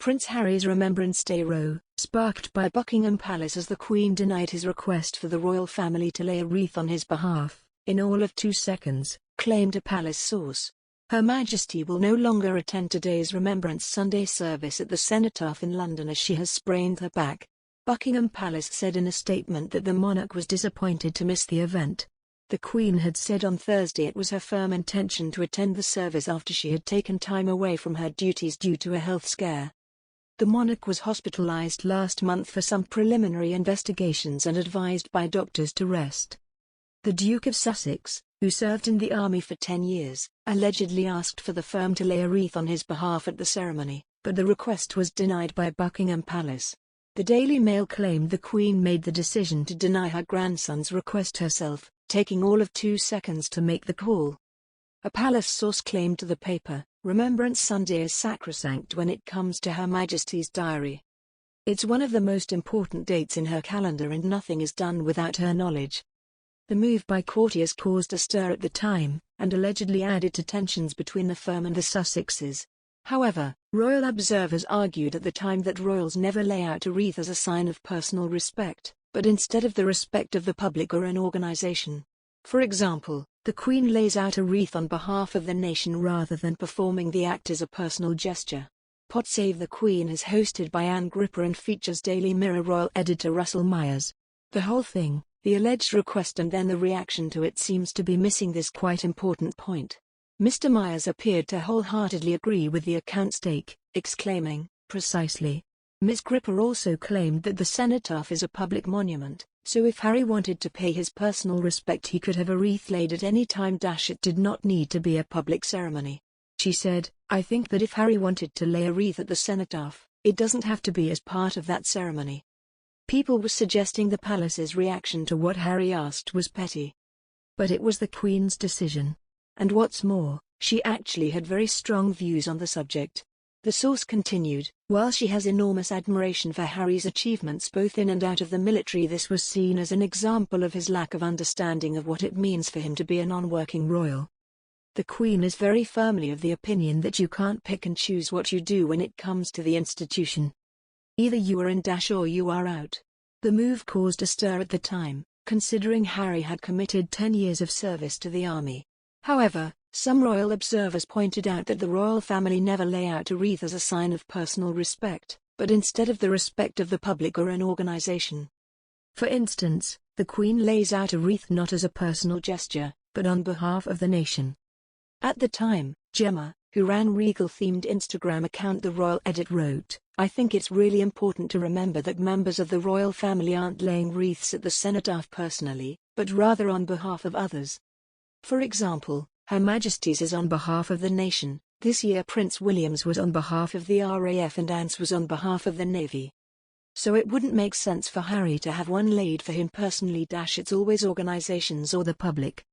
Prince Harry's Remembrance Day row, sparked by Buckingham Palace as the Queen denied his request for the royal family to lay a wreath on his behalf, in all of 2 seconds, claimed a palace source. Her Majesty will no longer attend today's Remembrance Sunday service at the Cenotaph in London as she has sprained her back. Buckingham Palace said in a statement that the monarch was disappointed to miss the event. The Queen had said on Thursday it was her firm intention to attend the service after she had taken time away from her duties due to a health scare. The monarch was hospitalized last month for some preliminary investigations and advised by doctors to rest. The Duke of Sussex, who served in the army for 10 years, allegedly asked for the firm to lay a wreath on his behalf at the ceremony, but the request was denied by Buckingham Palace. The Daily Mail claimed the Queen made the decision to deny her grandson's request herself, taking all of 2 seconds to make the call. A palace source claimed to the paper, "Remembrance Sunday is sacrosanct when it comes to Her Majesty's diary. It's one of the most important dates in her calendar and nothing is done without her knowledge." The move by courtiers caused a stir at the time, and allegedly added to tensions between the firm and the Sussexes. However, royal observers argued at the time that royals never lay out a wreath as a sign of personal respect, but instead of the respect of the public or an organization. For example, the Queen lays out a wreath on behalf of the nation rather than performing the act as a personal gesture. Pod Save the Queen is hosted by Anne Gripper and features Daily Mirror royal editor Russell Myers. The whole thing, the alleged request and then the reaction to it, seems to be missing this quite important point. Mr. Myers appeared to wholeheartedly agree with the account's take, exclaiming, "Precisely." Ms. Gripper also claimed that the cenotaph is a public monument, so if Harry wanted to pay his personal respect he could have a wreath laid at any time. It did not need to be a public ceremony. She said, "I think that if Harry wanted to lay a wreath at the cenotaph, it doesn't have to be as part of that ceremony." People were suggesting the palace's reaction to what Harry asked was petty. But it was the Queen's decision. And what's more, she actually had very strong views on the subject. The source continued, "While she has enormous admiration for Harry's achievements both in and out of the military, this was seen as an example of his lack of understanding of what it means for him to be a non-working royal. The Queen is very firmly of the opinion that you can't pick and choose what you do when it comes to the institution. Either you are in or you are out." The move caused a stir at the time, considering Harry had committed 10 years of service to the army. However, some royal observers pointed out that the royal family never lay out a wreath as a sign of personal respect, but instead of the respect of the public or an organization. For instance, the Queen lays out a wreath not as a personal gesture, but on behalf of the nation. At the time, Gemma, who ran Regal-themed Instagram account The Royal Edit, wrote, "I think it's really important to remember that members of the royal family aren't laying wreaths at the cenotaph personally, but rather on behalf of others. For example, Her Majesty's is on behalf of the nation. This year Prince William's was on behalf of the RAF and Anne's was on behalf of the Navy. So it wouldn't make sense for Harry to have one laid for him personally. It's always organizations or the public."